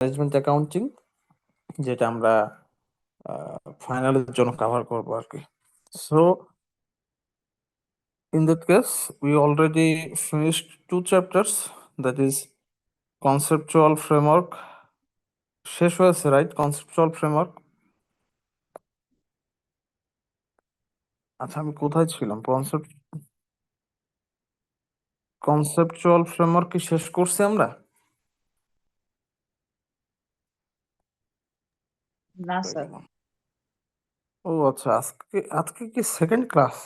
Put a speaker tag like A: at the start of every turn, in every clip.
A: Management accounting, যেটা আমরা ফাইনালের জন্য কভার করবো আর কি। So in that case we already finished 2 chapters, that is conceptual framework শেষ হয়েছে, রাইট? Conceptual framework. আচ্ছা, আমি কোথায় ছিলাম? কনসেপচুয়াল ফ্রেমওয়ার্ক কি শেষ করছি আমরা?
B: না
A: হয়ে
B: স্যার।
A: গেলাম। ও আচ্ছা, আজকে আজকে কি সেকেন্ড ক্লাস?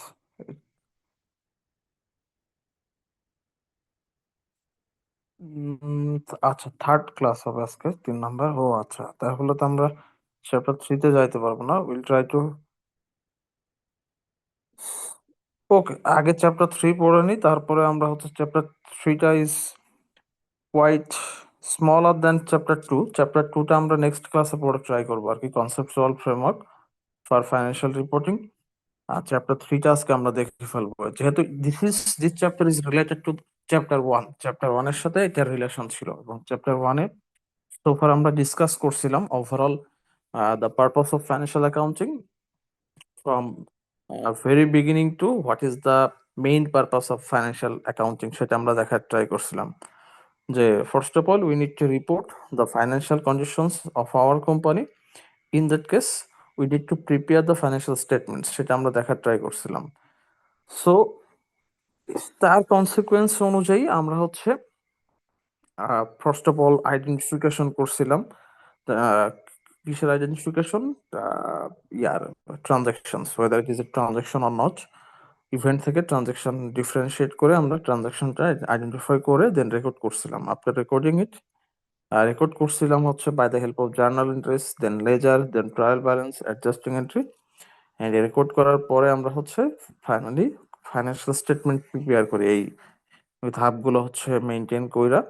A: আচ্ছা, থার্ড ক্লাস হবে আজকে, 3 নাম্বার। ও আচ্ছা, তাহলে তো আমরা চ্যাপ্টার 3-তে যাইতে পারবো না। Will try two. ওকে, আগে চ্যাপ্টার 3 পড়ে নি, তারপরে আমরা হচ্ছে চ্যাপ্টার 3টা is quite smaller than chapter 2। Chapter 2টা আমরা নেক্সট ক্লাসে পড়ে ট্রাই করবো আর কি, conceptual framework for financial reporting. আর চ্যাপ্টার 3টা আজকে আমরা দেখে ফেলবো, যেহেতু this chapter is related to chapter 1। Chapter 1 এর সাথে এটার রিলেশন ছিল, এবং চ্যাপ্টার 1-এ সোফার আমরা ডিসকাস করছিলাম overall the purpose of financial accounting from very beginning to what is the main purpose of financial accounting, সেটা আমরা দেখার ট্রাই করছিলাম। যে first of all we need to report the financial conditions of our company. In that case we need to prepare the financial statements, সেটা আমরা দেখার try করছিলাম। So তার কনসিকুয়েন্স অনুযায়ী আমরা হচ্ছে ফার্স্ট অফ অল আইডেন্টিফিকেশন করছিলাম। কিসের identification? Year transactions, whether it is a transaction or not. Event থেকে ট্রানজাকশন ডিফারেন্সিয়েট করে আমরা ট্রানজাকশনটা আইডেন্টিফাই করে দেন রেকর্ড করছিলাম। আফটার রেকর্ডিং ইট, রেকর্ড করছিলাম হচ্ছে by the help of journal entries, then ledger, then trial balance, adjusting entry. And record করার পরে আমরা হচ্ছে ফাইনালি ফাইন্যান্সিয়াল স্টেটমেন্ট প্রিপেয়ার করি। এই ধাপগুলো হচ্ছে মেনটেন কইরা,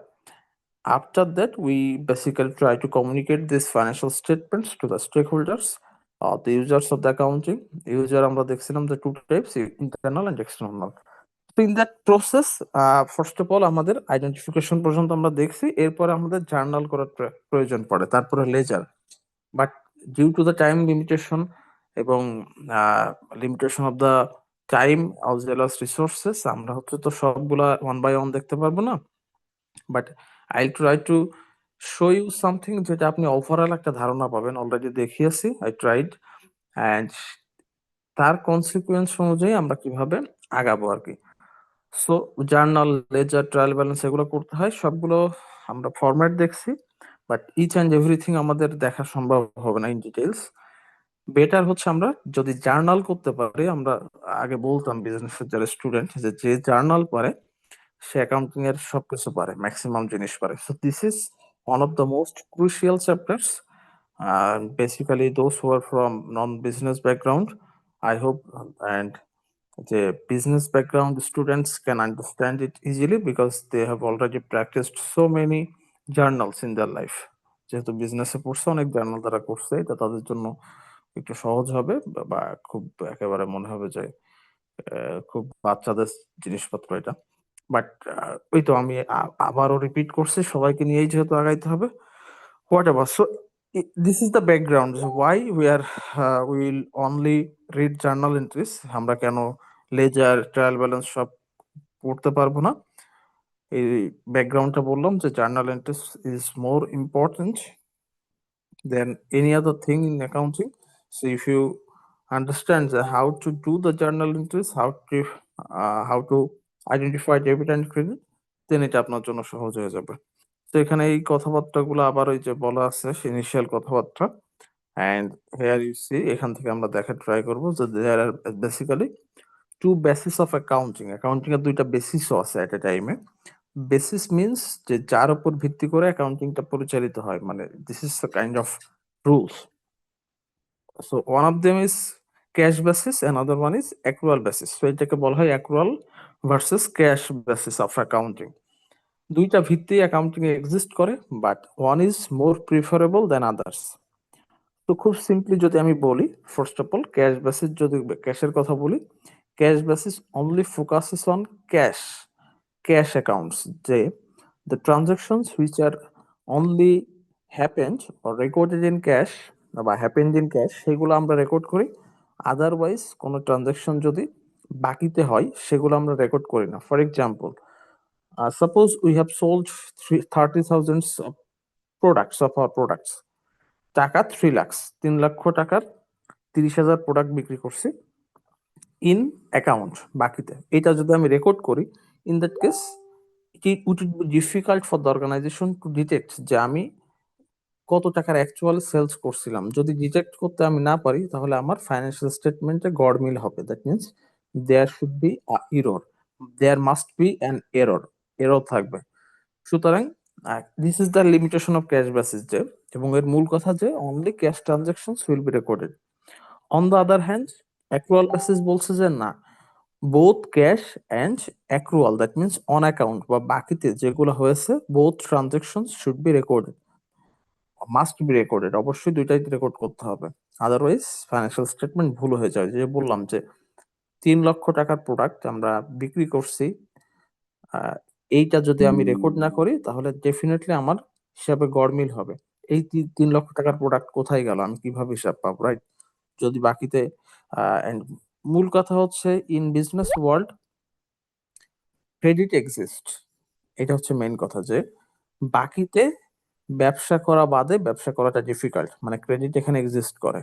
A: after that we basically try to communicate these financial statements to the stakeholders, the users of the accounting. User আমরা দেখছিলাম যে 2 টাইপস, ইন্টারনাল এন্ড এক্সটার্নাল। তো in that process first of all আমাদের আইডেন্টিফিকেশন পর্যন্ত আমরা দেখছি, এরপরে আমাদের জার্নাল করার প্রয়োজন পড়ে, তারপরে ledger. But due to the time limitation এবং limitation of the time as well as resources, আমরা হচ্ছে তো সবগুলা ওয়ান বাই ওয়ান দেখতে পারবো না। But I try to show you something, যেটা আপনি ওভারঅল একটা ধারণা পাবেন। অলরেডি দেখিয়েছি, আই ট্রাইড, অ্যান্ড তার কনসিকুয়েন্স অনুযায়ী আমরা কিভাবে আগাবো আর কি। So journal, ledger, trial balance এগুলো করতে হয়, সবগুলো আমরা ফরম্যাট দেখছি, বাট ইচ অ্যান্ড এভরিথিং আমাদের দেখা সম্ভব হবে না ইন ডিটেলস। বেটার হচ্ছে আমরা যদি জার্নাল করতে পারি। আমরা আগে বলতাম বিজনেসের যারা স্টুডেন্ট, যে জার্নাল পড়ে সে অ্যাকাউন্টিং এর সবকিছু পারে, ম্যাক্সিমাম জিনিস পারে। So this is one of the most crucial chapters, basically those who are from non business background, I hope, and যে business background students can understand it easily because they have already practised so many journals in their life. যেহেতু বিজনেসে পড়ছে, অনেক journal তারা করছে, এটা তাদের জন্য একটু সহজ হবে, বা খুব একেবারে মনে হবে যে খুব বাচ্চাদের জিনিসপত্র এটা। বাট ওই তো আমি আবারও রিপিট করছি, সবাইকে নিয়েই যেহেতু আগাইতে হবে, what ever. So this is the background why will only read journal entries. আমরা কেন লেজার, ট্রায়াল ব্যালেন্স সব পড়তে পারবো না? এই ব্যাকগ্রাউন্ডটা বললাম যে journal entries is more important than any other thing in accounting. So if you understand how to do the journal entries, how to identify debit and credit, then এটা আপনার জন্য সহজ হয়ে যাবে। তো এখানে এই কথাবার্তাগুলো আবার ওই যে বলা আছে ইনিশিয়াল কথাবার্তা, and here you see, এখান থেকে আমরা দেখার ট্রাই করবো যে there are basically 2 basis of accounting. Accounting এর 2টা বেসিসও আছে এট এ টাইমে। বেসিস মিনস যে যার উপর ভিত্তি করে অ্যাকাউন্টিংটা পরিচালিত হয়, মানে this is the kind of rules. So one of them is cash basis, another one is accrual basis. So এটাকে বলা হয় accrual versus cash basis of accounting. 2টা ভিত্তি অ্যাকাউন্টিং এ এক্সিস্ট করে, but one is more preferable than others. তো খুব simply যদি আমি বলি, first of all cash basis, যদি ক্যাশের কথা বলি, cash basis only focuses on cash, cash accounts, যে the transactions which are only happened or recorded in cash বা হ্যাপেন্ড ইন ক্যাশ সেগুলো আমরা রেকর্ড করি। আদারওয়াইজ কোনো ট্রানজাকশন যদি বাকিতে হয় সেগুলো আমরা রেকর্ড করি না। For example, suppose we have sold 30,000 products of our products, টাকা 3 লাখ, 3 লক্ষ টাকার 30,000 প্রোডাক্ট বিক্রি করছি ইন অ্যাকাউন্ট বাকিতে। এটা যদি আমি রেকর্ড করি, in that case it would be difficult for the organisation to detect যে আমি কত টাকার অ্যাকচুয়াল সেলস করছিলাম। যদি ডিটেক্ট করতে আমি না পারি তাহলে আমার ফাইন্যান্সিয়াল স্টেটমেন্টে গড়মিল হবে। That means there should be error, there must be an error, error থাকবে। সুতরাং this is the limitation of cash basis যে, এবং এর মূল কথা যে only cash transactions will be recorded. On the other hand accrual basis বলছে যে না, both cash and accrual, that means on account বা বাকিতে যেগুলো হয়েছে, both transactions should be recorded, must be recorded, অবশ্যই দুইটাই রেকর্ড করতে হবে। আদারওয়াইজ ফাইন্যান্সিয়াল স্টেটমেন্ট ভুল হয়ে যায়। যে বললাম যে 3 লক্ষ টাকার প্রোডাক্ট আমরা বিক্রি করছি, আহ, এইটা যদি আমি রেকর্ড না করি তাহলে ডেফিনেটলি আমার হিসাবে গড়মিল হবে। এই 3 লক্ষ টাকার প্রোডাক্ট কোথায় গেল, আমি কিভাবে হিসাব পাবো, রাইট? যদি বাকিতে and মূল কথা হচ্ছে in business world credit exist. এটা হচ্ছে মেইন কথা যে বাকিতে ব্যবসা করা বাদে ব্যবসা করাটা ডিফিকাল্ট, মানে ক্রেডিট এখানে এক্সিস্ট করে।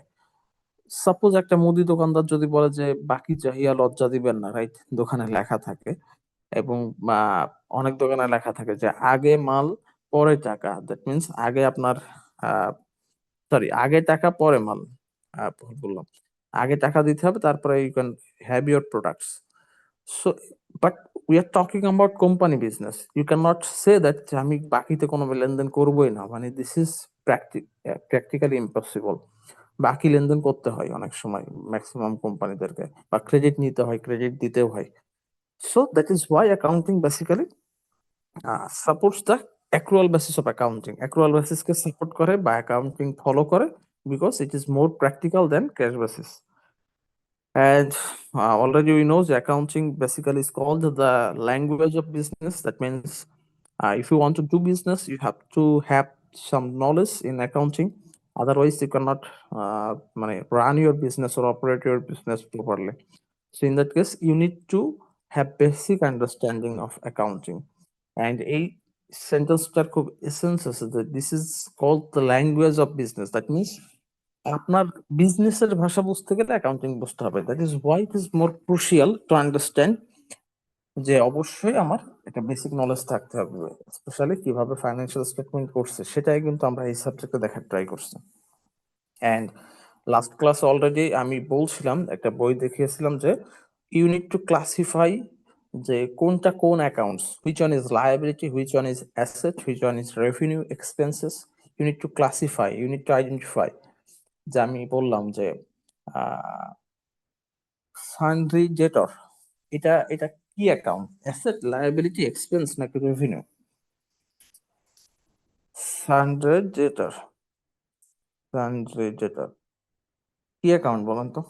A: সাপোজ একটা মুদি দোকানদার যদি বলে যে বাকি চাহিয়া লজ্জা দিবেন না, রাইট? দোকানে লেখা থাকে, এবং অনেক দোকানে লেখা থাকে যে আগে মাল পরে টাকা, দ্যাট মিনস আগে আপনার সরি আগে টাকা পরে মাল, ভুল বললাম, আগে টাকা দিতে হবে তারপরে you can have your products. So but we are talking about company business, you can not say that আমি বাকিতে কোনো লেনদেন করবোই না, মানে দিস ইজ প্র্যাকটিক্যালি ইম্পসিবল। বাকি লেনদেন করতে হয় অনেক সময় ম্যাক্সিমাম কোম্পানিদেরকে, বা ক্রেডিট নিতে হয়, ক্রেডিট দিতেও হয়। So that is why accounting basically supports the accrual basis of accounting, accrual বেসিসকে সাপোর্ট করে বা অ্যাকাউন্টিং ফলো করে, because it is more practical than cash basis. And already we know the accounting basically is called the language of business. That means if you want to do business, you have to have some knowledge in accounting. Otherwise, you cannot run your business or operate your business properly. So in that case, you need to have basic understanding of accounting. And a sentence খুব essence আছে that this is called the language of business. That means আপনার বিজনেসের ভাষা বুঝতে গেলে accounting বুঝতে হবে। That is why it is more crucial to understand যে অবশ্যই আমার একটা বেসিক নলেজ থাকতে হবে, স্পেশালি কিভাবে ফাইন্যান্সিয়াল স্টেটমেন্ট করছে সেটাই কিন্তু আমরা এই সাবজেক্টে দেখার ট্রাই করছি। অ্যান্ড লাস্ট ক্লাস অলরেডি আমি বলছিলাম, একটা বই দেখিয়েছিলাম যে ইউ নিড টু ক্লাসিফাই যে কোনটা কোন accounts, which one is liability, which one is asset, which one is revenue expenses. You need to classify, you need to identify. যে আমি বললাম যে সানড্রি ডেটর, এটা এটা কি অ্যাকাউন্ট, অ্যাসেট, লায়াবিলিটি, এক্সপেন্স নাকি revenue? Sundry debtor, sundry debtor কি account বলেন তো?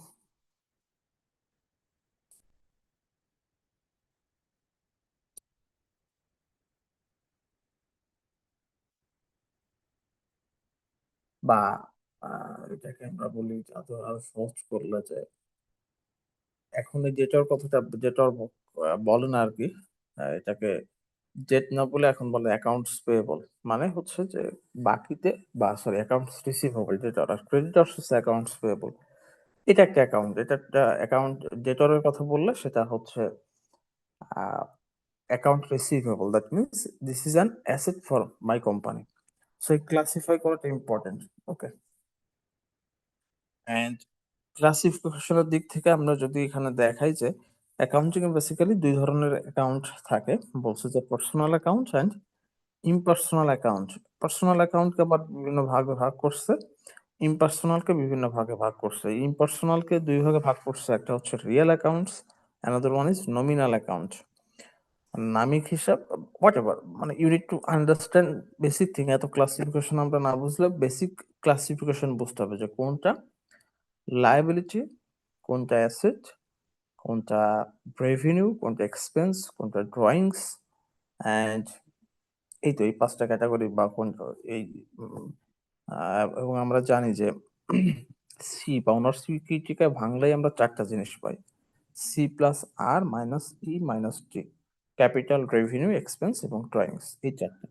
A: বা এটাকে আমরা বলি আরো সহজ করলে যে এখন এই ডেটর কথাটা, ডেটর বলে না আর কি, এটাকে ডেট না বলে এখন বলে অ্যাকাউন্টস পেয়েবল। মানে হচ্ছে যে বাকিতে, বা সরি অ্যাকাউন্টস রিসিভেবল ডেটর, আর ক্রেডিটর্স হচ্ছে অ্যাকাউন্টস পেয়েবল। এটা একটা অ্যাকাউন্ট, এটা একটা অ্যাকাউন্ট। ডেটরের কথা বললে সেটা হচ্ছে account receivable, that means this is an asset for my company. So এই ক্লাসিফাই করাটা ইম্পর্টেন্ট। ওকে, অ্যান্ড ক্লাসিফিকেশনের দিক থেকে আমরা যদি এখানে দেখাই যে অ্যাকাউন্টিং এ বেসিক্যালি দুই ধরনের অ্যাকাউন্ট থাকে, বলছে যে personal account and impersonal account. Personal অ্যাকাউন্টকে আবার বিভিন্ন ভাগে ভাগ করছে, ইমপার্সোনালকে বিভিন্ন ভাগে ভাগ করছে। ইমপার্সোনালকে দুই ভাগে ভাগ করছে, একটা হচ্ছে real accounts, another one is nominal account, নামিক হিসাব, হোয়াট এভার। মানে you need to understand basic thing. এত ক্লাসিফিকেশন আমরা না বুঝলে বেসিক ক্লাসিফিকেশন বুঝতে হবে যে কোনটা লায়াবিলিটি, কোনটা অ্যাসেট, কোনটা রেভিনিউ, কোনটা এক্সপেন্স, কোনটা ড্রয়িংস, অ্যান্ড এই তো এই পাঁচটা ক্যাটাগরি বা কোন এই এবং আমরা জানি যে সি পাওনার সিকিউরিটিকে ভাঙলেই আমরা ৪ টা জিনিস পাই। সি প্লাস আর মাইনাস ই মাইনাস টি। ক্যাপিটাল, রেভিনিউ, এক্সপেন্স এবং ড্রয়িংস, এই ৪ টা।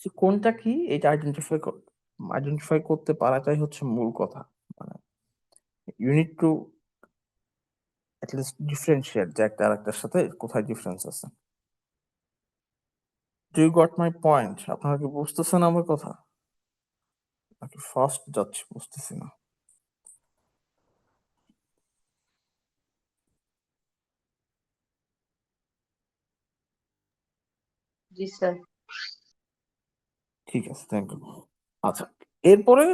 A: সো কোনটা কি এটা আইডেন্টিফাই করতে পারাটাই হচ্ছে মূল কথা। মানে you need to at least differentiate যে একটা আরেকটার সাথে কোথায় ডিফারেন্স আছে। Do you got my point? আপনারা কি বুঝতেছেন আমার কথা? নাকি ফাস্ট যাচ্ছে বুঝতেছি না।
B: জি স্যার।
A: ঠিক আছে, থ্যাংক ইউ। আচ্ছা, এরপরে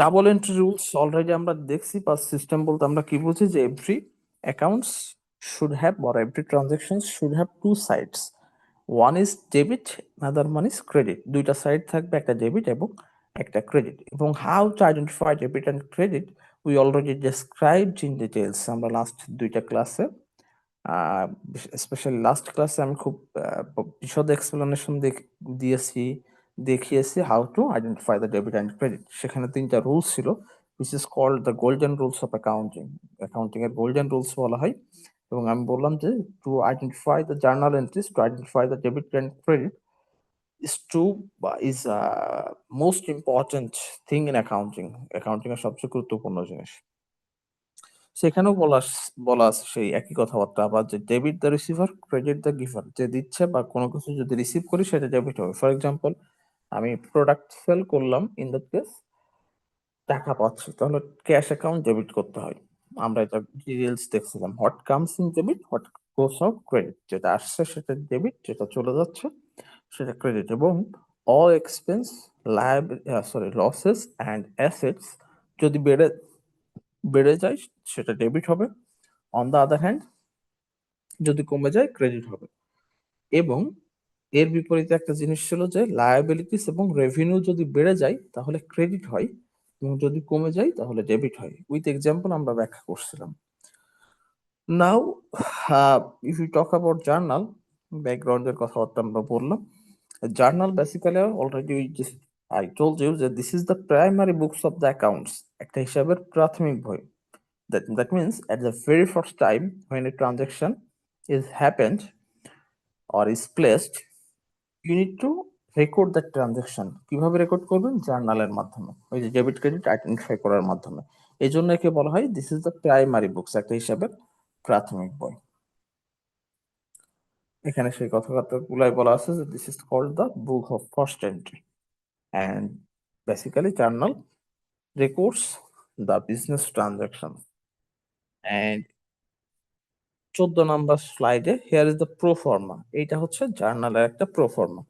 A: ডাবল এন্ট্রি রুলস অলরেডি আমরা দেখছি। বা সিস্টেম বলতে আমরা কি বুঝি, যে every accounts should have or every transaction should have two sides. One is debit, another one is credit. দুইটা সাইড থাকবে, একটা ডেবিট এবং একটা ক্রেডিট। এবং how to identify debit and credit we already described in details. আমরা last দুইটা ক্লাসে, specially last ক্লাসে আমি খুব বিশদ এক্সপ্লেনেশন দিয়েছি, দেখিয়েছি how to identify the debit and credit. সেখানে 3টা রুলস ছিল, which is called the golden rules of accounting. Accounting এর গোল্ডেন রুলস বলা হয়। এবং আমি বললাম যে two identify the journal entries, two identify the debit and credit is most important thing in accounting. Accounting এর সবচেয়ে গুরুত্বপূর্ণ জিনিস। সেখানেও বলা আছে সেই একই কথাবার্তা আবার, যে debit the receiver, credit the giver. যে দিচ্ছে বা কোনো কিছু যদি রিসিভ করি সেটা ডেবিট হবে। ফর এক্সাম্পল, আমি প্রোডাক্ট সেল করলাম, ইন দ্যাট কেস টাকা পাচ্ছি, তাহলে ক্যাশ অ্যাকাউন্ট ডেবিট করতে হয়। আমরা এটা ডিটেইলস দেখছিলাম, what comes in debit, what goes out credit. যেটা আসছে সেটা ডেবিট, যেটা চলে যাচ্ছে সেটা ক্রেডিট। এবং all expense, losses and assets যদি বেড়ে যায় সেটা ডেবিট হবে। অন দ্য আদার হ্যান্ড, যদি কমে যায় ক্রেডিট হবে। এবং এর বিপরীতে একটা জিনিস ছিল যে লায়াবিলিটিস এবং রেভিনিউ যদি বেড়ে যায় তাহলে ক্রেডিট হয়, এবং যদি কমে যায় তাহলে ডেবিট হয়। উইথ এক্সাম্পল আমরা ব্যাখ্যা করছিলাম। Now if you talk about journal, ব্যাকগ্রাউন্ডের কথাবার্তা আমরা বললাম। Journal basically already I told you যে this is the primary books of the accounts. একটা হিসাবের প্রাথমিক বই। That means at the very first time when a transaction is happened or is placed, you need to record that transaction. কিভাবে record করবেন? জার্নালের মাধ্যমে, ওই যে ডেবিট ক্রেডিট আইডেন্টিফাই করার মাধ্যমে। এই জন্য একে বলা হয় this is the primary books, একটা হিসাবের প্রাথমিক বই। এখানে সেই কথাবার্তাগুলাই বলা আছে যে this is called the book of first entry, and basically journal records the business transaction. And 14 number স্লাইডে হিয়ার ইজ দ্য প্রোফর্মা। এইটা হচ্ছে জার্নালের একটা প্রোফর্মা।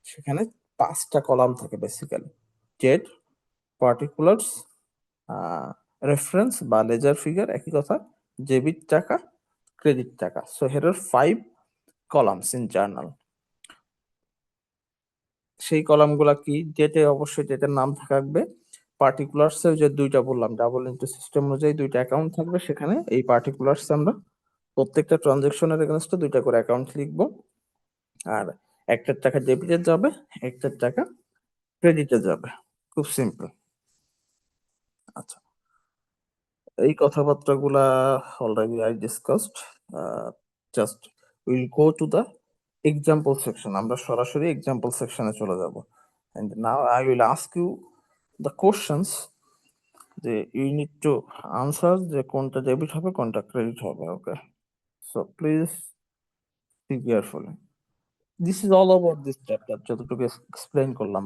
A: সেখানে 5টা কলাম থাকে বেসিক্যালি। ডেট, পার্টিকুলার্স, রেফারেন্স বা লেজার ফিগার, একই কথা, ডেবিট টাকা, ক্রেডিট টাকা। So here are 5 columns in journal. সেই কলামগুলা কি? ডেটে অবশ্যই ডেটের নাম থাকবে। পার্টিকুলার্সে যে 2টা বললাম, ডাবল এন্ট্রি সিস্টেম অনুযায়ী 2টা অ্যাকাউন্ট থাকবে সেখানে। এই পার্টিকুলার্স আমরা প্রত্যেকটা ট্রানজাকশনের এগেনস্টে 2টা করে অ্যাকাউন্ট লিখবো। আর একটার টাকা ডেবিটে যাবে, একটার টাকা ক্রেডিটে যাবে। খুব সিম্পল। আচ্ছা, এই কথাবার্তাগুলা already I discussed. Just will go to the example section. আমরা সরাসরি এক্সাম্পল সেকশনে চলে যাব। And now I will ask you the questions, যে ইউ নিড টু আনসার যে কোনটা ডেবিট হবে কোনটা ক্রেডিট হবে। Okay, so please be careful. This is all about this chapter, যতটুকু এক্সপ্লেইন করলাম।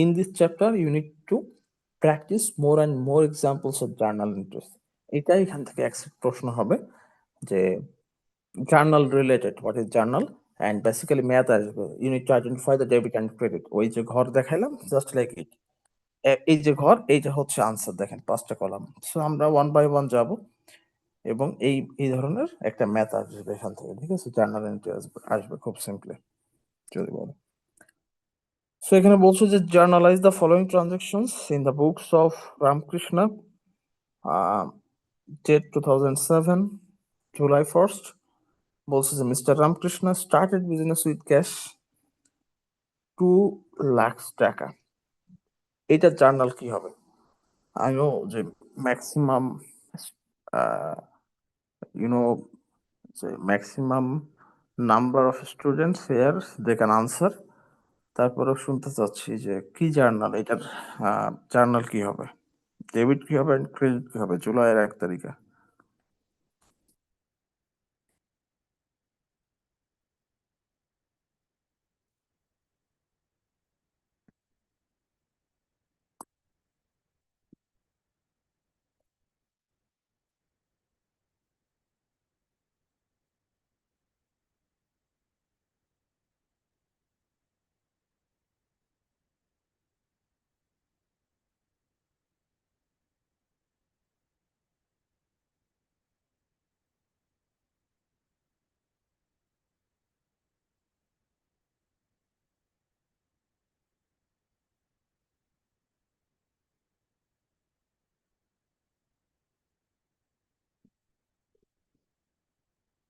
A: In this chapter you need to practice more and more examples of journal entries. এটাই এখান থেকে প্রশ্ন হবে যে journal related, what is journal, and basically math আসবে। You need to identify the debit and credit. ওই যে ঘর দেখাইলাম, জাস্ট লাইক ইট। এই যে ঘর, এইটা হচ্ছে আনসার। দেখেন 5টা কলাম। সো আমরা 1 বাই 1 যাব, এবং এই ধরনের একটা ম্যাথ আসবে এখান থেকে। ঠিক আছে, জার্নাল এন্ট্রি আসবে খুব সিম্পলি যদি বলো। সো এখানে বলছো যে journalize the following transactions in the books of Ramakrishna, date 2007, July 1st। বলছে যে mister Ramakrishna started business with cash 2 lakh টাকা। এটার জার্নাল কি হবে? আই নো যে ম্যাক্সিমাম ইউনো যে maximum number of students here they can answer. তারপরেও শুনতে চাচ্ছি যে কি জার্নাল এটার, জার্নাল কি হবে, ডেবিট কি হবে, ক্রেডিট কি হবে জুলাইয়ের 1 তারিখে?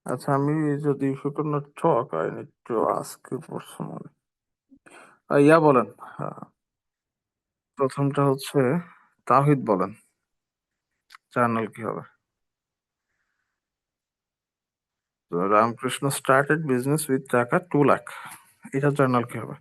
A: আচ্ছা, আমি যদি if you could not talk, I need to ask you for someone. ইয়া বলেন, প্রথমটা হচ্ছে তাওহিদ বলেন, জার্নাল কি হবে? তো রামকৃষ্ণ স্টার্টেড বিজনেস উইথ টাকা 2 লাখ, এটা জার্নাল কি হবে?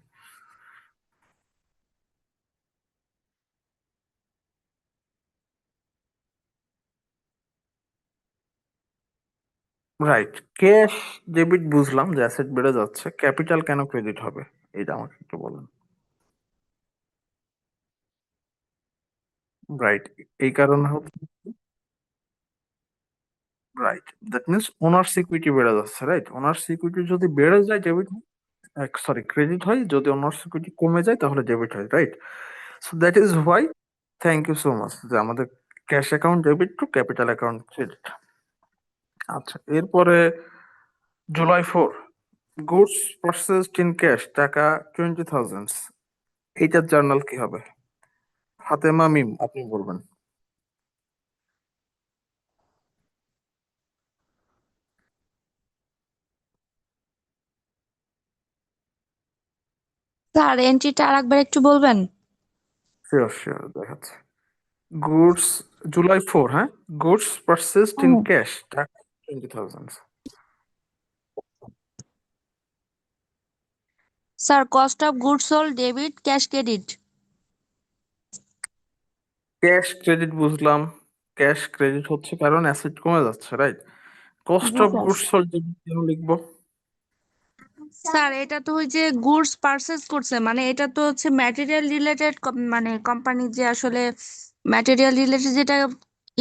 A: রাইট, ক্যাশ ডেবিট বুঝলাম যে অ্যাসেট বেড়ে যাচ্ছে, ক্যাপিটাল কেন ক্রেডিট হবে এটা আমাকে একটু বলেন। রাইট, এই কারণে হচ্ছে, right, that means owner security বেড়ে যাচ্ছে, রাইট, ওনার সিকিউরিটি যদি বেড়ে যায় ডেবিট, সরি ক্রেডিট হয়, যদি ওনার সিকিউরিটি কমে যায় তাহলে ডেবিট হয়, right. So that is why, thank you so much, যে আমাদের cash account debit to capital account credit. আচ্ছা, এরপরে July 4, goods purchased in cash টাকা 20,000, এইটার জার্নাল কি হবে? ফাতেমা মিম, আপনি বলবেন।
B: স্যার এন্ট্রিটা আরেকবার একটু বলবেন?
A: শিওর শিওর, দেখাচ্ছে। গুডস, জুলাই 4, হ্যাঁ, goods purchased in
B: hmm.
A: Cash টাকা 20,000।
B: Sir cost of goods sold debit cash credit.
A: Cash credit বুঝলাম, ক্যাশ ক্রেডিট হচ্ছে কারণ অ্যাসেট কমে যাচ্ছে, right. Cost
B: G
A: of
B: sir.
A: Goods sold কেন লিখবো?
B: স্যার এটা তো ওই যে গুডস পারচেজ করছে, মানে এটা তো হচ্ছে ম্যাটেরিয়াল রিলেটেড, মানে কোম্পানি যে আসলে ম্যাটেরিয়াল রিলেটেড যেটা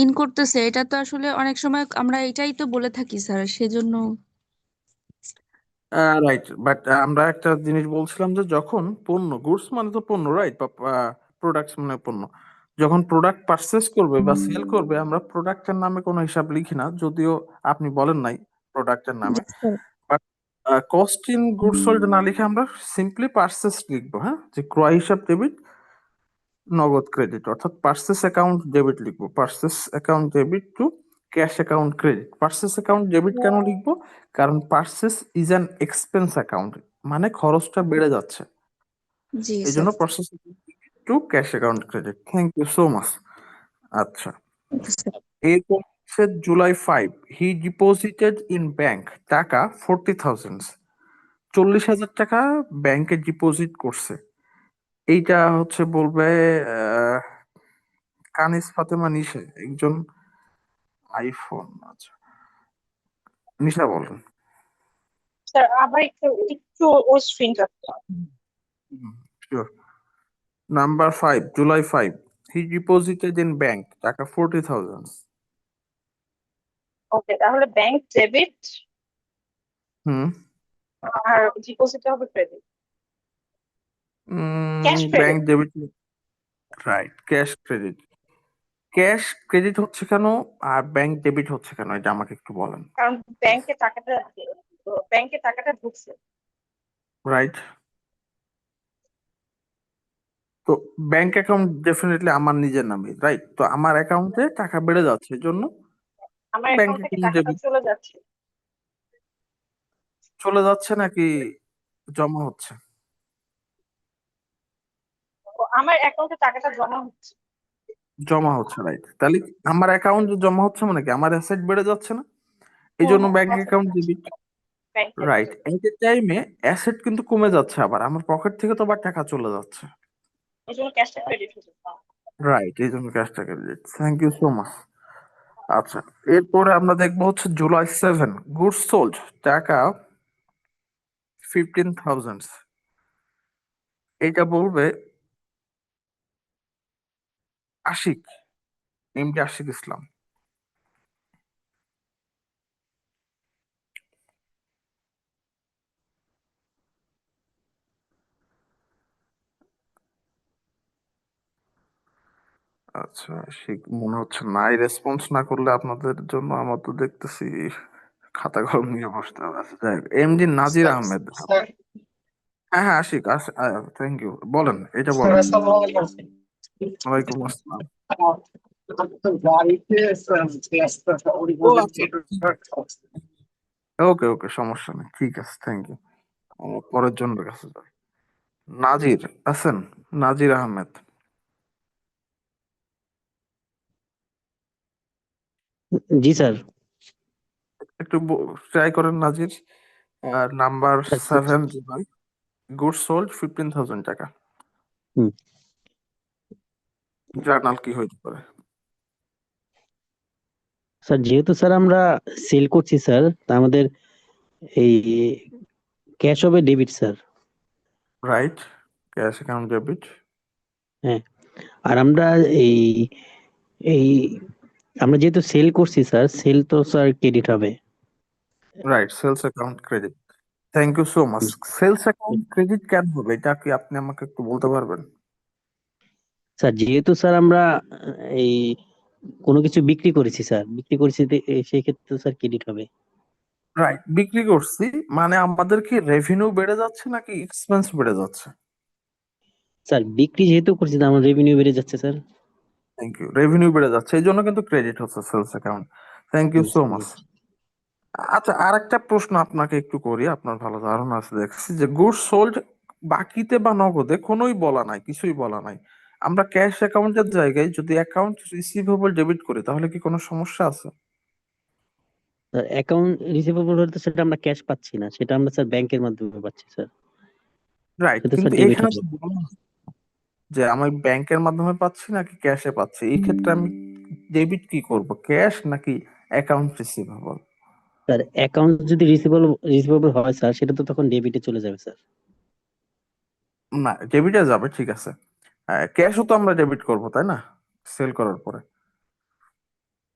B: ইন করতেছে, এটা তো আসলে অনেক সময় আমরা এটাই তো বলে থাকি স্যার, সেজন্য।
A: রাইট, বাট আমরা একটা জিনিস বলছিলাম যে যখন পণ্য, গুডস মানে তো পণ্য, রাইট, বা প্রোডাক্টস মানে পণ্য, যখন প্রোডাক্ট পারচেস করবে বা সেল করবে আমরা প্রোডাক্টের নামে কোনো হিসাব লিখি না, যদিও আপনি বলেন নাই প্রোডাক্টের নামে।
B: জি sir.
A: But cost in goods sold না লিখে আমরা সিম্পলি পারচেস লিখবো, হ্যাঁ, যে ক্রয় হিসাব ডেবিট, নগদ ক্রেডিট, অর্থাৎ পার্সেস অ্যাকাউন্ট ডেবিট লিখবো, purchase account debit to cash account credit. Purchase account debit কেন লিখবো? কারণ purchase is an expense account, মানে খরচটা বেড়ে যাচ্ছে,
B: জি
A: এই জন্য
B: sir.
A: Purchase to cash account credit. Thank you so much. আচ্ছা, এরপর হচ্ছে July 5, he deposited in bank টাকা 40,000, 40,000 টাকা ব্যাংকে ডিপোজিট করছে। এইটা হচ্ছে বলবে আহ, কানিস ফাতেমা নিশে, একজন আইফোন। আচ্ছা, নিশা বলেন।
C: স্যার আবার একটু একটু ওই স্ক্রিনটা।
A: Sure. Number 5, July 5, he deposited in bank টাকা 40,000।
C: ওকে, তাহলে ব্যাংক ডেবিট
A: হুম।
C: আর ডিপোজিট হবে credit, cash
A: bank
C: credit.
A: Debit, right, cash credit. Cash credit হচ্ছে কেন আর ব্যাংক ডেবিট হচ্ছে কেন, এটা আমাকে একটু বলেন
C: কারণ
A: প্লিজ।
C: ব্যাংকে টাকাটা ঢুকছে।
A: রাইট, তো ব্যাংক অ্যাকাউন্ট ডেফিনেটলি আমার নিজের নামে, রাইট, তো আমার অ্যাকাউন্টে টাকা বেড়ে যাচ্ছে, এই জন্য
C: আমার
A: ব্যাংক
C: অ্যাকাউন্ট থেকে
A: অ্যাকাউন্ট
C: টাকাটা
A: ডেবিট।
C: চলে যাচ্ছে।
A: চলে যাচ্ছে নাকি জমা হচ্ছে?
C: আমার অ্যাকাউন্টে টাকাটা জমা হচ্ছে।
A: জমা হচ্ছে, রাইট? তাহলে আমার অ্যাকাউন্টে জমা হচ্ছে মানে কি আমার অ্যাসেট বেড়ে যাচ্ছে না? এই
C: হ্যাঁ
A: জন্য
C: হ্যাঁ,
A: ব্যাংক
C: asset
A: অ্যাকাউন্ট
C: বাড়ছে,
A: ডেবিট।
C: ব্যাংক
A: রাইট,
C: অ্যাকাউন্টে
A: এই টাইমে অ্যাসেট কিন্তু কমে যাচ্ছে, আবার আমার পকেট থেকে তো আবার টাকা চলে যাচ্ছে।
C: এই জন্য ক্যাশটা ক্রেডিট হয়ে যাচ্ছে।
A: রাইট, এই জন্য ক্যাশটা credit. Thank you so much. আচ্ছা, এরপরে আমরা দেখবো হচ্ছে জুলাই 7, গুডস সোল্ড, টাকা 15,000। এইটা বলবে আশিক, এমডি আশিক ইসলাম। আচ্ছা, আশিক মনে হচ্ছে নাই। রেসপন্স না করলে আপনাদের জন্য আমার তো দেখতেছি খাতা কলম নিয়ে বসতে হবে। আচ্ছা, যাই হোক, এমডি নাজির আহমেদ।
D: স্যার
A: হ্যাঁ হ্যাঁ, আশিক, থ্যাংক ইউ, বলেন, এটা
D: স্যার
A: বলেন।
D: আসসালামু আলাইকুম।
A: ওয়ালাইকুম আসসালাম।
D: গাড়িতে স্যার গ্যাসটা
A: ও
D: পরিবহন
A: আচ্ছা, ওকে ওকে, সমস্যা নেই, ঠিক আছে, থ্যাংক ইউ। পরের জনের কাছে যাই। নাজির আছেন? নাজির আহমেদ,
E: জি স্যার।
A: একটু ট্রাই করেন Nazir. Number
E: sir
A: 7, July, goods sold 15,000 টাকা।
E: হুম,
A: জার্নাল কি হইতে পারে?
E: স্যার যেহেতু স্যার আমরা সেল করছি স্যার, তা আমাদের এই ক্যাশ হবে debit sir.
A: Right, cash account debit.
E: হ্যাঁ, আর আমরা এই এই আমরা যেহেতু সেল করছি স্যার, সেল তো স্যার ক্রেডিট হবে।
A: Right, sales account credit. Thank you so much.
E: Hmm,
A: sales account credit কেন হবে, এটা কি আপনি আমাকে একটু বলতে পারবেন?
E: স্যার যেহেতু স্যার আমরা এই কোনো কিছু বিক্রি করেছি স্যার, বিক্রি করেছি সেই ক্ষেত্রে স্যার ক্রেডিট হবে।
A: রাইট, বিক্রি করছি মানে আমাদের কি রেভিনিউ বেড়ে যাচ্ছে নাকি এক্সপেন্স বেড়ে যাচ্ছে?
E: স্যার বিক্রি যেহেতু করছি তা আমার রেভিনিউ বেড়ে যাচ্ছে স্যার।
A: থ্যাংক ইউ, রেভিনিউ বেড়ে যাচ্ছে, এই জন্য কিন্তু ক্রেডিট হচ্ছে সেলস অ্যাকাউন্ট। থ্যাংক ইউ
E: জি
A: সো
E: স্যার, জি
A: মাচ।
E: স্যার।
A: আচ্ছা, আরেকটা প্রশ্ন আপনাকে একটু করি, আপনার ভালো ধারণা আছে দেখছি যে গুডস সোল্ড বাকিতে বা নগদে কোনোই বলা নাই, কিছুই বলা নাই। আমরা ক্যাশ অ্যাকাউন্টের জায়গায় যদি অ্যাকাউন্ট রিসিভেবল ডেবিট করি তাহলে কি কোনো সমস্যা আছে?
E: স্যার অ্যাকাউন্ট রিসিভেবল হলে তো সেটা আমরা ক্যাশ পাচ্ছি না, সেটা আমরা স্যার ব্যাংকের মাধ্যমে পাচ্ছি স্যার,
A: রাইট,
E: সেটা
A: কিন্তু
E: স্যার ডেবিট
A: এখানে
E: হবে।
A: তো বলা নাই যে আমি ব্যাংকের মাধ্যমে পাচ্ছি নাকি ক্যাশে পাচ্ছি। এই ক্ষেত্রে আমি ডেবিট কি করব, ক্যাশ নাকি অ্যাকাউন্ট রিসিভেবল?
E: স্যার অ্যাকাউন্ট যদি রিসিভেবল হয় স্যার, সেটা তো তখন ডেবিটে চলে যাবে স্যার।
A: না, ডেবিটে যাবে, ঠিক আছে। ক্যাশও তো আমরা ডেবিট করব, তাই না? সেল করার পরে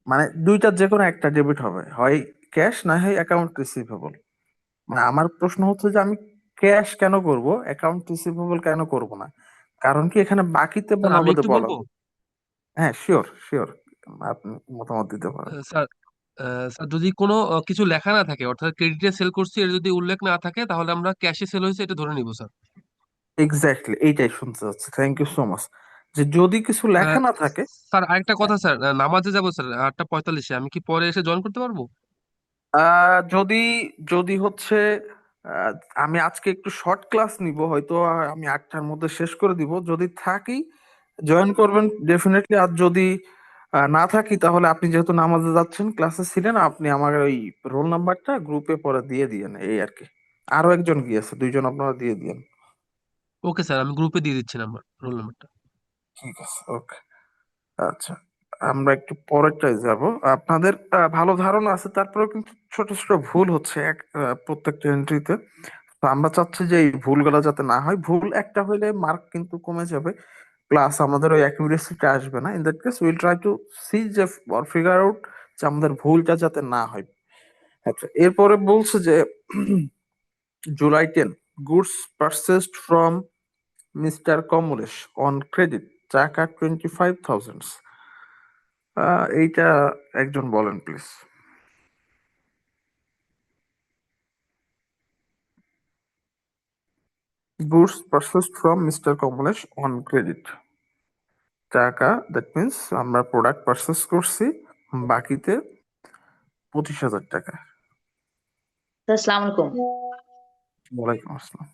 A: মানে দুইটার যে কোনো একটা ডেবিট হবে, হয় ক্যাশ না হয় অ্যাকাউন্ট রিসিভেবল। মানে আমার প্রশ্ন হচ্ছে যে আমি ক্যাশ কেন করব, অ্যাকাউন্ট রিসিভেবল কেন করব না? কারণ কি এখানে বাকিতে বা
F: স্যার আমি
A: নগদে
F: একটু
A: বলা
F: বলবো।
A: নেই। হ্যাঁ, শিওর শিওর, আপনি মতামত দিতে পারেন।
F: স্যার স্যার যদি কোনো কিছু লেখা না থাকে, অর্থাৎ ক্রেডিটে সেল করছি এর যদি উল্লেখ না থাকে, তাহলে আমরা ক্যাশে সেল হয়েছে এটা ধরে নিব স্যার।
A: এক্স্যাক্টলি, এইটাই শুনতে চাচ্ছি, থ্যাংক ইউ সো মাচ। যে যদি কিছু লেখা
F: আহ,
A: না থাকে।
F: স্যার আরেকটা কথা স্যার, নামাজে যাবো স্যার 8:45-এ, আমি কি পরে এসে জয়েন করতে পারবো?
A: যদি যদি হচ্ছে আহ, আমি আজকে একটু শর্ট ক্লাস নিব, হয়তো আমি 8টার মধ্যে শেষ করে দিব। যদি থাকি জয়েন করবেন ডেফিনেটলি, আর যদি না থাকি তাহলে আপনি যেহেতু নামাজে যাচ্ছেন, ক্লাসে ছিলেন, আপনি আমার ওই রোল নাম্বারটা গ্রুপে পরে দিয়ে দিয়েন, এই আর কি। আরো একজন গিয়েছে, দুইজন আপনারা দিয়ে দিয়েন।
F: ওকে স্যার, আমি গ্রুপে দিয়ে দিচ্ছি নাম্বার, রোল নাম্বারটা।
A: ঠিক আছে, ওকে। আচ্ছা, আমরা একটু পরেরটায় যাব। আপনাদের ভালো ধারণা আছে, তারপরেও কিন্তু ছোট ছোট ভুল হচ্ছে প্রত্যেকটা এন্ট্রিতে। তো আমরা চাচ্ছি যে এই ভুলগুলো যাতে না হয়। ভুল একটা হইলে মার্ক কিন্তু কমে যাবে, প্লাস আমাদের ওই অ্যাকুরেসিটা আসবে না। In that case will try to see যে অর ফিগার আউট যে আমাদের ভুলটা যাতে না হয়। আচ্ছা, এরপরে বলছে যে July 10, goods purchased from mister Kamlesh on credit, টাকা 25,000। এইটা একজন বলেন please. Goods purchased from mister Kamlesh on credit, টাকা, দ্যাট মিনস আমরা প্রোডাক্ট পারচেস করছি, বাকিতে 25,000 টাকা।
G: স্যার আসসালামু আলাইকুম।
A: ওয়ালাইকুম আসসালাম।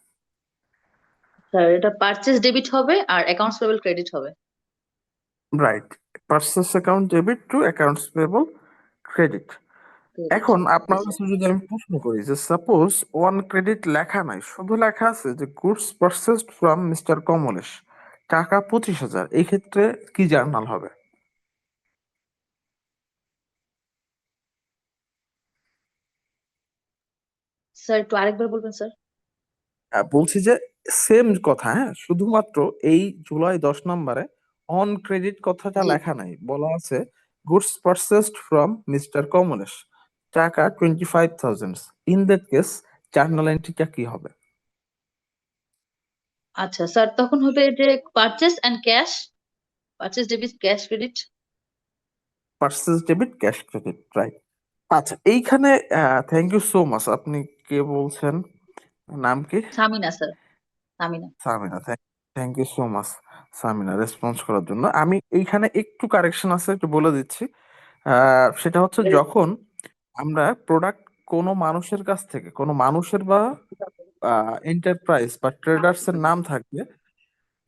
D: স্যার এটা পারচেজ ডেবিট হবে আর অ্যাকাউন্টস পেবল ক্রেডিট হবে।
A: Right, purchase account debit two accounts payable credit.
D: Credit,
A: এখন
D: ওকে
A: আপনার
D: স্যার।
A: কাছে যদি আমি প্রশ্ন করি যে সাপোজ ওয়ান ক্রেডিট লেখা নাই, শুধু লেখা আছে যে goods purchased from mister Kamlesh, টাকা 25,000, এই ক্ষেত্রে কি জার্নাল হবে?
D: স্যার একটু আরেকবার বলবেন স্যার।
A: বলছি যে সেম কথা, হ্যাঁ, শুধুমাত্র এই জুলাই 10 নম্বরে অন ক্রেডিট কথাটা
D: জি।
A: লেখা নাই, বলা আছে goods purchased from mister Kamlesh, টাকা 25,000। ইন দ্যাট কেস জার্নাল এন্ট্রিটা কি হবে?
D: আচ্ছা স্যার, তখন হবে যে purchase and cash, purchase debit cash credit.
A: Purchase debit cash credit, right. আচ্ছা, এইখানে থ্যাংক ইউ সো মাচ। আপনি কে বলছেন, নাম কি?
D: Samina sir, Samina.
A: Samina, thank you so much Samina, response করার জন্য। আমি এইখানে একটু কারেকশন আছে, একটু বলে দিচ্ছি। সেটা হচ্ছে যখন আমরা প্রোডাক্ট কোনো মানুষের কাছ থেকে, কোনো মানুষের বা এন্টারপ্রাইজ বা ট্রেডার্স এর নাম থাকবে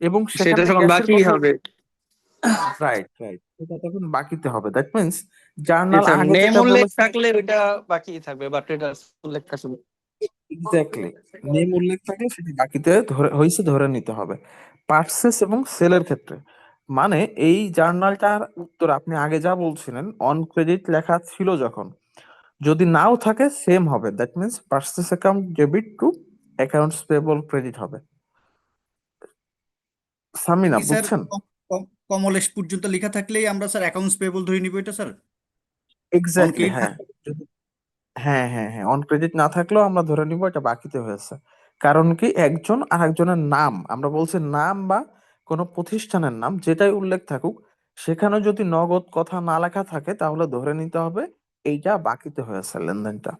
A: এবং
G: সেটা
A: সেখানে
G: তখন
A: ক্যাশের
G: বাকি
A: কথা,
G: হবে।
A: রাইট রাইট, সেটা তখন বাকিতে হবে। That means
G: G
A: journal
G: sir,
A: আগে
G: নেম
A: যেটা
G: উল্লেখ
A: বলেছে,
G: থাকলে ওইটা বাকি থাকবে, বা ট্রেডার্স উল্লেখ থাকবে।
A: এক্স্যাক্টলি, নেম উল্লেখ থাকলে সেটা বাকিতে ধরে নিতে হবে। পার্সেস এবং সেলের ক্ষেত্রে মানে এই জার্নালটার উত্তর আপনি আগে যা বলছিলেন, অন ক্রেডিট লেখা ছিল যখন, যদি নাও থাকে সেম হবে। That means purchase account debit two accounts payable credit হবে। সামিনা,
H: কি স্যার
A: বুঝছেন?
H: কমলেশ পর্যন্ত লেখা থাকলেই আমরা স্যার অ্যাকাউন্টস পেয়েবল ধরে নিব এটা স্যার? অন
A: এক্স্যাক্টলি,
H: ক্রেডিট
A: হ্যাঁ। হ্যাঁ হ্যাঁ হ্যাঁ, অন ক্রেডিট না থাকলেও আমরা ধরে নিব এটা বাকিতে হয়েছে। কারণ কি, একজন আর একজনের নাম, আমরা বলছি নাম বা কোনো প্রতিষ্ঠানের নাম যেটাই উল্লেখ থাকুক, সেখানে যদি নগদ কথা না লেখা থাকে তাহলে ধরে নিতে হবে এইটা বাকিতে হয়েছে, লেনদেনটা।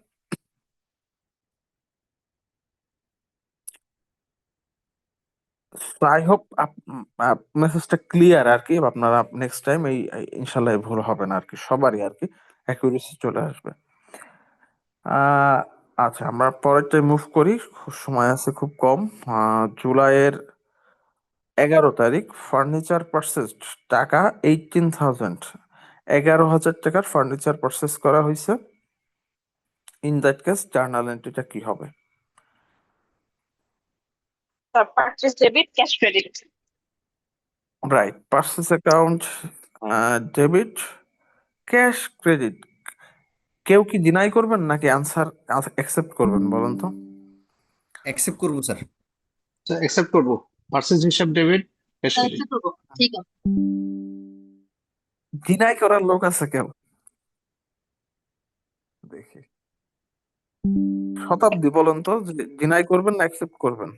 A: আই হোপ মেসেজটা ক্লিয়ার আর কি। আপনারা নেক্সট টাইম ইনশাল্লাহ এই ভুল হবে না আর কি, সবারই আর কি অ্যাকুরেসি চলে আসবে। আহ আচ্ছা, আমরা পরেরটায় মুভ করি, সময় আছে খুব কম। জুলাইয়ের 11 তারিখ ফার্নিচার পারচেসড, টাকা 18,000, 11,000 টাকার ফার্নিচার পারচেস করা হয়েছে। ইন দ্যাট কেস জার্নাল এন্ট্রিটা কি হবে?
C: Purchase debit cash credit.
A: Right, purchase account debit cash credit. কেউ কি ডিনাই করবেন নাকি আনসার অ্যাকসেপ্ট করবেন, বলেন তো?
H: অ্যাকসেপ্ট করবো স্যার।
G: অ্যাকসেপ্ট করবো, পার্সেস হিসাব ডেবিট, ক্যাশ ক্রেডিট।
D: অ্যাকসেপ্ট করবো, ঠিক আছে।
A: ডিনাই করার লোক আছে কেউ? দেখি, শতাব্দী বলেন তো, ডিনাই করবেন না অ্যাকসেপ্ট করবেন?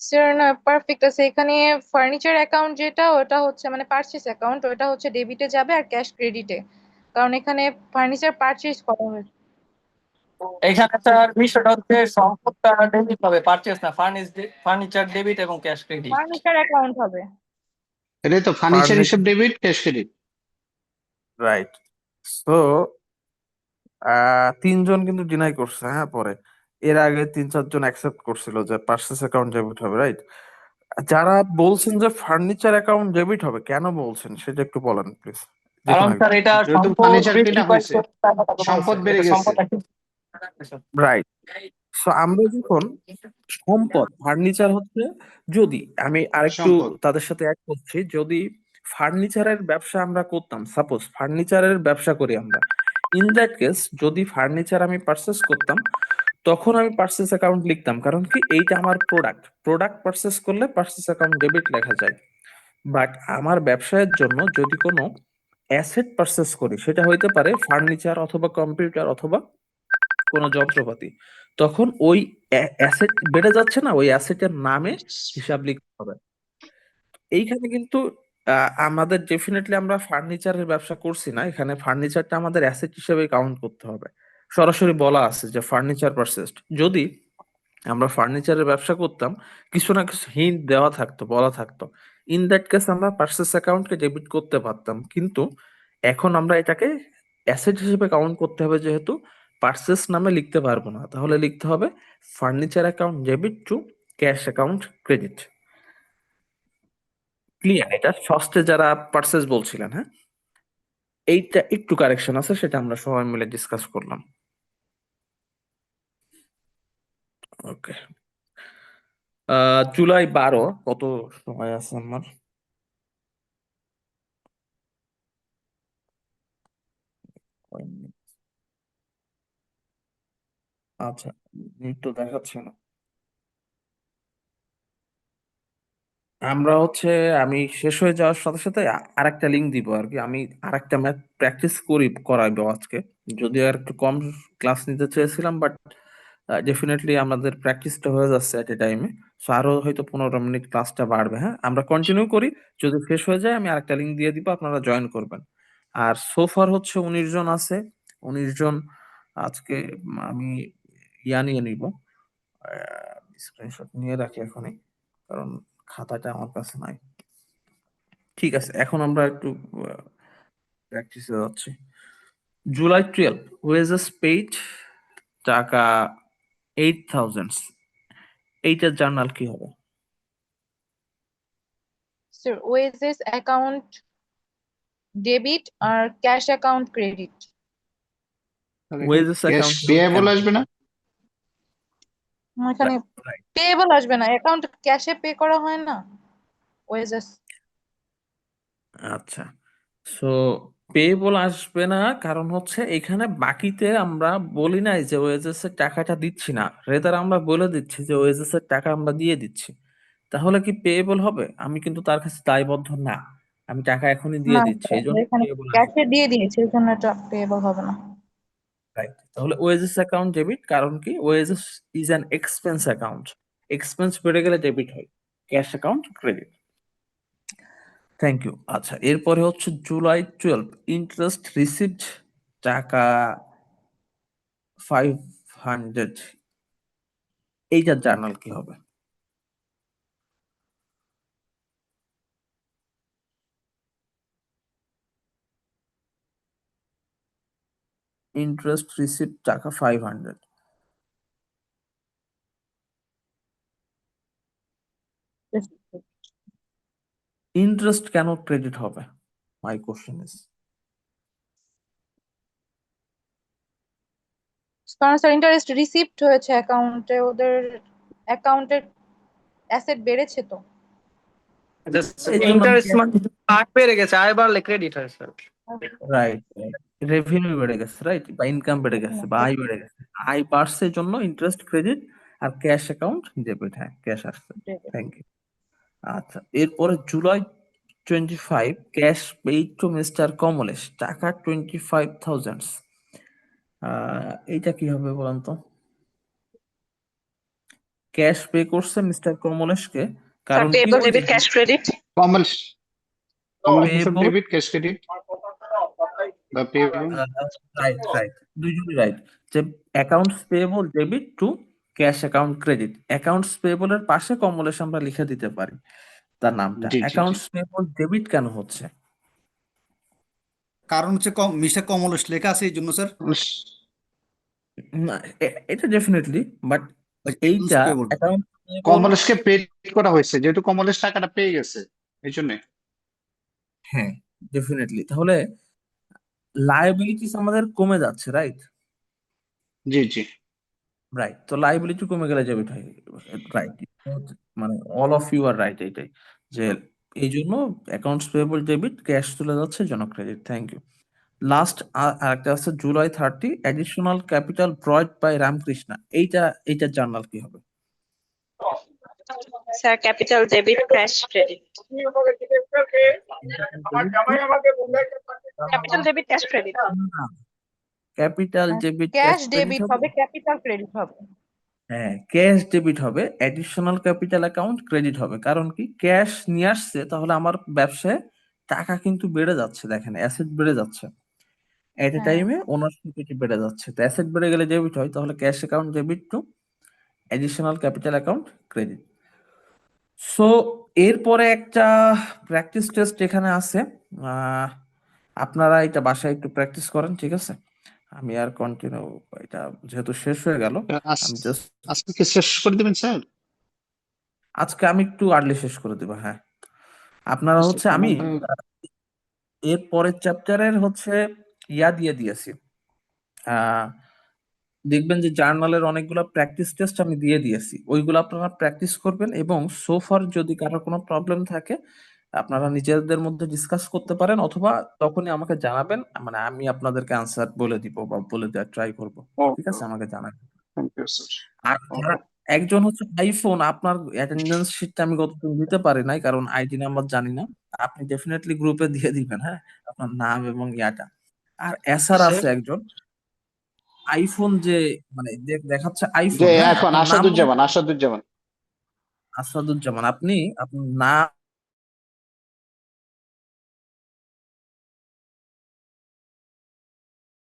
C: স্যার না, পারফেক্ট আছে এখানে। ফার্নিচার অ্যাকাউন্ট যেটা, ওটা হচ্ছে মানে পারচেজ অ্যাকাউন্ট, ওটা হচ্ছে ডেবিটে যাবে আর ক্যাশ ক্রেডিটে, কারণ এখানে ফার্নিচার পারচেজ করা হয়েছে।
G: এখানে স্যার বিষয়টা হচ্ছে সম্পদটা ডেবিট হবে, পারচেস না। ফার্নিচার ডেবিট এবং ক্যাশ ক্রেডিট।
C: ফার্নিচার অ্যাকাউন্ট হবে।
G: এটাই তো, ফার্নিচার হিসাব
A: furniture,
G: debit, cash credit.
A: Right. So 3 জন কিন্তু ডিনাই করছে, হ্যাঁ। পরে এর আগে 3-4 জন অ্যাকসেপ্ট করছিল যে পার্সেস অ্যাকাউন্ট ডেবিট হবে, রাইট। যারা বলছেন যে ফার্নিচার অ্যাকাউন্ট ডেবিট হবে, কেন বলছেন সেটা একটু বলেন প্লিজ, যে
G: কারণ
A: কোনো
G: স্যার
A: একজন।
G: এটা
I: যেহেতু
G: সম্পদ
I: ফার্নিচার
G: বৃদ্ধি
I: কেনা হয়েছে,
G: পাইছে,
I: সম্পদ বেড়ে
G: এটা
I: গেছে।
G: সম্পদ
A: রাইট। সো আমরা যখন সম্পদ, ফার্নিচার হচ্ছে, যদি আমি আরেকটু
I: সম্পদ।
A: তাদের সাথে এক করছি, যদি ফার্নিচারের ব্যবসা আমরা করতাম, সাপোজ ফার্নিচারের ব্যবসা করি আমরা, ইন দ্যাট কেস যদি ফার্নিচার আমি পারচেস করতাম তখন আমি পারচেস অ্যাকাউন্ট লিখতাম, কারণ কি এইটা আমার প্রোডাক্ট পারচেস করলে পারচেস অ্যাকাউন্ট ডেবিট লেখা যায়। বাট আমার ব্যবসায়ের জন্য যদি কোনো অ্যাসেট পারচেস করি, সেটা হইতে পারে ফার্নিচার অথবা কম্পিউটার অথবা কোনো যন্ত্রপাতি, তখন ওই অ্যাসেট বেড়ে যাচ্ছে না, ওই অ্যাসেটের নামে হিসাব লিখতে হবে। এইখানে কিন্তু আমাদের ডেফিনেটলি আমরা ফার্নিচারের ব্যবসা করছি না, এখানে ফার্নিচারটা আমাদের অ্যাসেট হিসেবে কাউন্ট করতে হবে। সরাসরি বলা আছে যে ফার্নিচার পারচেসড। যদি আমরা ফার্নিচারের ব্যবসা করতাম, কিছু না কিছু হিন্ট দেওয়া থাকতো, বলা থাকতো, ইন দ্যাট কেস আমরা পারচেস অ্যাকাউন্টকে ডেবিট করতে পারতাম। কিন্তু এখন আমরা এটাকে অ্যাসেট হিসেবে কাউন্ট করতে হবে, যেহেতু পার্সেস নামে লিখতে পারবো না, তাহলে লিখতে হবে furniture account debit to cash account credit. Clear? এটা ফার্স্টে যারা পার্সেস বলছিলেন, হ্যাঁ, এইটা একটু কারেকশন আছে, সেটা আমরা সবাই মিলে ডিসকাস করলাম। ওকে, জুলাই 12, কত সময় আছে আমার? আচ্ছা, মিনিট তো দেখাচ্ছে না। আমরা হচ্ছে, আমি শেষ হয়ে যাওয়ার সাথে সাথে আরেকটা লিঙ্ক দিব আর কি। আমি আরেকটা ম্যাথ প্র্যাকটিস করাইবো আজকে, যদিও আর একটু কম ক্লাস নিতে চেয়েছিলাম, বাট ডেফিনেটলি আমাদের প্র্যাকটিসটা হয়ে যাচ্ছে এট এ টাইমে। সো আরো হয়তো 15 মিনিট ক্লাসটা বাড়বে। হ্যাঁ, আমরা কন্টিনিউ করি, যদি শেষ হয়ে যায় আমি আরেকটা লিঙ্ক দিয়ে দিব, আপনারা জয়েন করবেন। আর সোফার হচ্ছে 19 জন আছে, 19 জন। আজকে আমি নিয়ে নিব, স্ক্রিনশট নিয়ে রাখি এখনই, কারণ খাতাটা আমার কাছে নাই। ঠিক আছে, এখন আমরা একটু প্র্যাকটিসে যাচ্ছি। জুলাই 12, ওয়েজেস পেইড টাকা 8,000, এইটার জার্নাল কি হবে?
C: স্যার ওয়েজেস অ্যাকাউন্ট ডেবিট আর cash account credit.
A: Wages
I: cash
A: account
I: payable আসবে না?
C: এখানে পেয়েবল আসবে না, অ্যাকাউন্ট ক্যাশে পে করা হয় না ওয়েজেস।
A: আচ্ছা, সো পেয়েবল আসবে না, কারণ হচ্ছে এখানে বাকিতে আমরা বলি নাই যে ওয়েজেস এর টাকাটা দিচ্ছি না, রেদার আমরা বলে দিচ্ছি যে ওয়েজেস এর টাকা আমরা দিয়ে দিচ্ছি। তাহলে কি পেয়েবল হবে? আমি কিন্তু তার কাছে দায়বদ্ধ না, আমি টাকা এখনই দিয়ে
C: না
A: দিচ্ছি,
C: স্যার,
A: এই জন্য
C: আমরা এখানে
A: পেয়েবল আসবে।
C: ক্যাশে দিয়ে দিয়েছি, এই জন্য এটা পেয়েবল হবে না।
A: রাইট, তাহলে ওয়েজেস অ্যাকাউন্ট ডেবিট, কারণ কি wages is an expense account, expense বেড়ে গেলে ডেবিট হয়, cash account credit. Thank you. আচ্ছা, এরপরে হচ্ছে জুলাই 12, ইন্টারেস্ট রিসিভড টাকা 500, এইটার জার্নাল কি হবে? ইন্টারেস্ট রিসিভড টাকা 500, ইন্টারেস্ট কেন ক্রেডিট হবে? মাই কোশ্চেন ইজ,
C: কারণ স্যার ইন্টারেস্ট রিসিভড হয়েছে অ্যাকাউন্টে, ওদের অ্যাকাউন্টের অ্যাসেট বেড়েছে তো।
A: এই জন্য
G: ইন্টারেস্ট মানে আয় বেড়ে গেছে, আয় বাড়লে ক্রেডিট হয় স্যার।
A: রাইট, রেভিনিউ বেড়ে গেছে, রাইট, বা ইনকাম বেড়ে গেছে, বা আয় বেড়ে গেছে, আয় বাড়ছে জন্য ইন্টারেস্ট ক্রেডিট, আর ক্যাশ অ্যাকাউন্ট ডেবিট, হ্যাঁ ক্যাশ আসছে। Thank you. আচ্ছা, এরপরে July 25, cash paid to mister Kamlesh টাকা 25,000, এইটা কি হবে বলেন তো? ক্যাশ পে করছে মিস্টার কমলেশকে, কারণ কি
J: payable debit cash credit.
I: Kamal Kamal
A: payable,
I: debit cash credit বা পেয়েবল।
A: রাইট রাইট, দুইজনই রাইট, যে accounts payable debit to cash account credit, accounts পেয়েবলের পাশে কমলেশ আমরা লিখে দিতে পারি তার নামটা।
I: জি জি জি।
A: অ্যাকাউন্টস পেয়েবল ডেবিট কেন হচ্ছে?
H: কারণ হচ্ছে মিস্টার কমলেশ লেখা আছে এই জন্য স্যার।
A: না, এটা ডেফিনেটলি, বাট এইটা
H: পেয়েবল
A: অ্যাকাউন্ট পেয়েবল,
I: কমলেশকে পে করা হয়েছে যেহেতু কমলেশ টাকাটা পেয়ে গেছে এই জন্য।
A: হ্যাঁ ডেফিনেটলি, তাহলে লায়াবিলিটিস আমাদের কমে যাচ্ছে, রাইট?
I: জি জি।
A: রাইট, তো লায়াবিলিটি কমে গেলে ডেবিট হয়, রাইট, মানে all of you are right এইটাই, যে এই জন্য অ্যাকাউন্টস পেয়েবল ডেবিট, ক্যাশ চলে যাচ্ছে, জন্য ক্রেডিট। Thank you. লাস্ট আরেকটা আছে July 30, additional capital brought by Ramkrishna, এইটার জার্নাল কি হবে?
J: Sir capital debit cash credit. Capital debit cash credit.
A: Capital debit
C: cash
A: cash
C: debit
A: credit
C: হবে, ক্যাপিটাল ক্রেডিট হবে।
A: হ্যাঁ, ক্যাশ ডেবিট হবে, অ্যাডিশনাল ক্যাপিটাল অ্যাকাউন্ট ক্রেডিট হবে, কারণ কি ক্যাশ নিয়ে আসছে, তাহলে আমার ব্যবসায় টাকা কিন্তু বেড়ে যাচ্ছে, দেখেন অ্যাসেট বেড়ে যাচ্ছে, এট এ
C: হ্যাঁ
A: টাইমে ওনারশিপ বেড়ে যাচ্ছে, তো অ্যাসেট বেড়ে গেলে ডেবিট হয়, তাহলে cash account debit two additional capital account credit. So এরপরে একটা প্র্যাকটিস টেস্ট এখানে আছে, আপনারা এটা বাসায় একটু প্র্যাকটিস করেন, ঠিক আছে? আমি আর কন্টিনিউ, এটা যেহেতু শেষ হয়ে গেল, আমি জাস্ট
I: আজকে কি শেষ করে দিবেন স্যার?
A: আজকে আমি একটু আর্লি শেষ করে দেবো। হ্যাঁ, আপনারা হচ্ছে আমি এর পরের চ্যাপ্টারের হচ্ছে ইয়া দিয়ে দিয়েছি। দেখবেন যে জার্নালের অনেকগুলো প্র্যাকটিস টেস্ট আমি দিয়ে দিয়েছি, ওইগুলো আপনারা প্র্যাকটিস করবেন এবং সোফার যদি কারোর কোনো প্রবলেম থাকে আপনারা নিজেদের মধ্যে ডিসকাস করতে পারেন, অথবা তখনই আমাকে জানাবেন, মানে আমি আপনাদেরকে আনসার বলে দিব বা বলে দেওয়ার ট্রাই করব। ঠিক আছে, আমাকে জানাবেন।
I: Thank you sir.
A: আর যারা একজন হচ্ছে আইফোন, আপনার অ্যাটেন্ডেন্স শিটটা আমি গতদিন দিতে পারি নাই কারণ আইডি নাম্বার জানি না, আপনি ডেফিনেটলি গ্রুপে দিয়ে দিবেন, হ্যাঁ, আপনার নাম এবং ইয়াটা। আর এসআর আছে একজন আইফোন, যে মানে দেখাচ্ছে আইফোন,
I: যে
A: হ্যাঁ,
I: এখন
A: আপনার নাম
I: আসাদুজ্জামান, আসাদুজ্জামান।
A: আসাদুজ্জামান, আপনি আপনার নাম